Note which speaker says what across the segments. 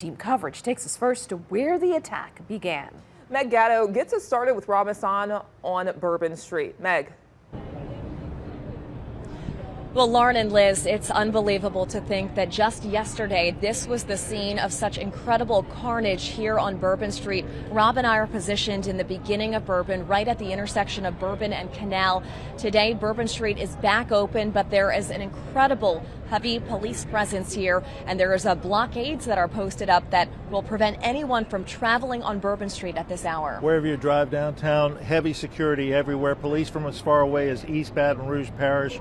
Speaker 1: Team coverage takes us first to where the attack began.
Speaker 2: Meg Gatto gets us started with Robinson on Bourbon Street. Meg.
Speaker 3: Well, Lauren and Liz, it's unbelievable to think that just yesterday, this was the scene of such incredible carnage here on Bourbon Street. Rob and I are positioned in the beginning of Bourbon, right at the intersection of Bourbon and Canal. Today, Bourbon Street is back open, but there is an incredible heavy police presence here, and there is blockades that are posted up that will prevent anyone from traveling on Bourbon Street at this hour.
Speaker 4: Wherever you drive downtown, heavy security everywhere. Police from as far away as East Baton Rouge Parish.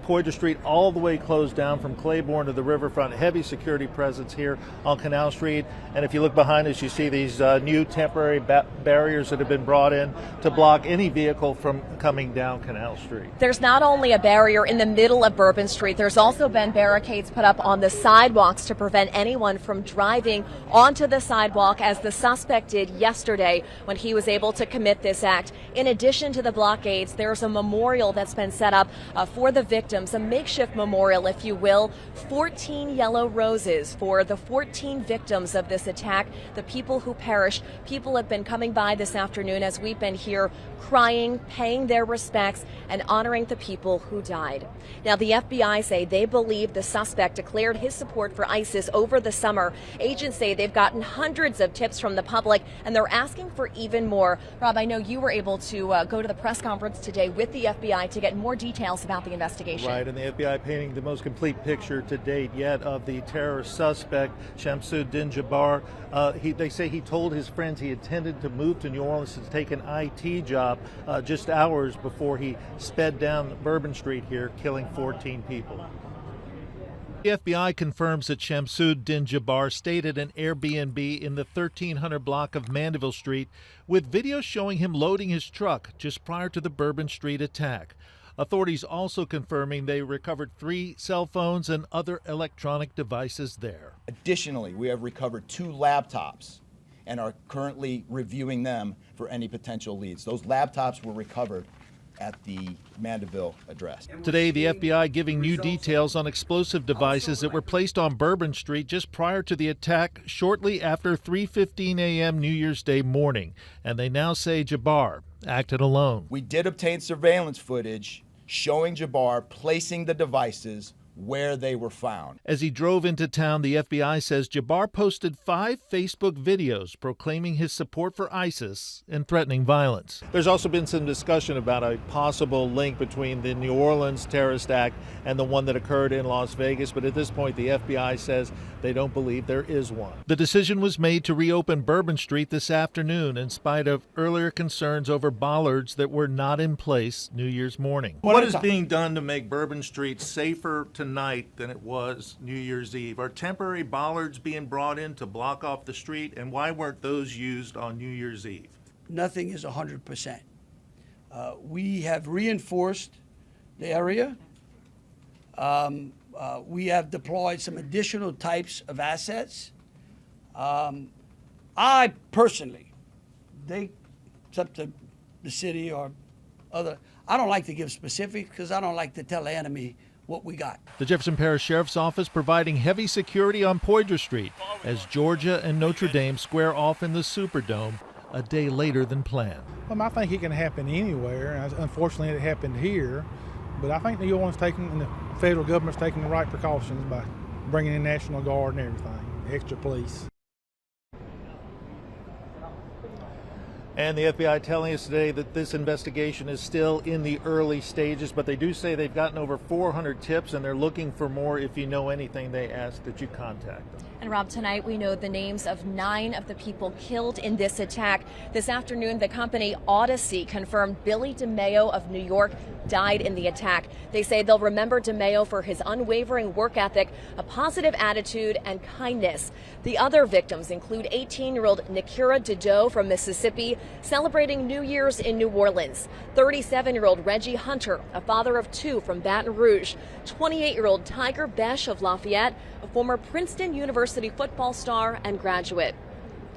Speaker 4: Poydras Street all the way closed down from Claiborne to the riverfront. Heavy security presence here on Canal Street. And if you look behind us, you see these new temporary barriers that have been brought in to block any vehicle from coming down Canal Street.
Speaker 3: There's not only a barrier in the middle of Bourbon Street, there's also been barricades put up on the sidewalks to prevent anyone from driving onto the sidewalk, as the suspect did yesterday when he was able to commit this act. In addition to the blockades, there's a memorial that's been set up for the victims. A makeshift memorial, if you will. 14 yellow roses for the 14 victims of this attack, the people who perished. People have been coming by this afternoon as we've been here crying, paying their respects, and honoring the people who died. Now, the FBI say they believe the suspect declared his support for ISIS over the summer. Agents say they've gotten hundreds of tips from the public, and they're asking for even more. Rob, I know you were able to go to the press conference today with the FBI to get more details about the investigation.
Speaker 4: Right, and the FBI painting the most complete picture to date yet of the terrorist suspect, Shamsuddin Jabbar. They say he told his friends he intended to move to New Orleans to take an IT job just hours before he sped down Bourbon Street here, killing 14 people. The FBI confirms that Shamsuddin Jabbar stayed at an Airbnb in the 1300 block of Mandeville Street, with video showing him loading his truck just prior to the Bourbon Street attack. Authorities also confirming they recovered 3 cell phones and other electronic devices there.
Speaker 5: Additionally, we have recovered 2 laptops and are currently reviewing them for any potential leads. Those laptops were recovered at the Mandeville address.
Speaker 4: Today, the FBI giving new details on explosive devices that were placed on Bourbon Street just prior to the attack, shortly after 3:15 a.m. New Year's Day morning. And they now say Jabbar acted alone.
Speaker 5: We did obtain surveillance footage showing Jabbar placing the devices where they were found.
Speaker 4: As he drove into town, the FBI says Jabbar posted 5 Facebook videos proclaiming his support for ISIS and threatening violence. There's also been some discussion about a possible link between the New Orleans terrorist act and the one that occurred in Las Vegas, but at this point the FBI says they don't believe there is one. The decision was made to reopen Bourbon Street this afternoon in spite of earlier concerns over bollards that were not in place New Year's morning. What is being done to make Bourbon Street safer tonight than it was New Year's Eve? Are temporary bollards being brought in to block off the street, and why weren't those used on New Year's Eve?
Speaker 6: Nothing is 100%. We have reinforced the area. We have deployed some additional types of assets. I personally, it's up to the city or other. I don't like to give specifics because I don't like to tell the enemy what we got.
Speaker 4: The Jefferson Parish Sheriff's Office providing heavy security on Poydras Street as Georgia and Notre Dame square off in the Superdome a day later than planned.
Speaker 7: Well, I think it can happen anywhere. Unfortunately, it happened here. But I think New Orleans and the federal government's taking the right precautions by bringing in National Guard and everything, extra police.
Speaker 4: And the FBI telling us today that this investigation is still in the early stages, but they do say they've gotten over 400 tips and they're looking for more. If you know anything, they ask that you contact them.
Speaker 3: And Rob, tonight we know the names of 9 of the people killed in this attack. This afternoon, the company Odyssey confirmed Billy DeMeo of New York died in the attack. They say they'll remember DeMeo for his unwavering work ethic, a positive attitude, and kindness. The other victims include 18-year-old Nikira Dido from Mississippi, celebrating New Year's in New Orleans, 37-year-old Reggie Hunter, a father of 2 from Baton Rouge, 28-year-old Tiger Besh of Lafayette, a former Princeton University football star and graduate,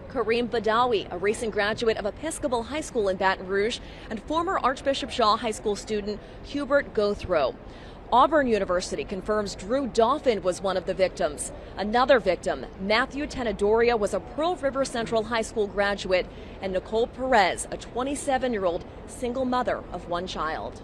Speaker 3: Kareem Badawi, a recent graduate of Episcopal High School in Baton Rouge, and former Archbishop Shaw High School student Hubert Gothrow. Auburn University confirms Drew Dauphin was one of the victims. Another victim, Matthew Tenedoria, was a Pearl River Central High School graduate, and Nicole Perez, a 27-year-old single mother of one child.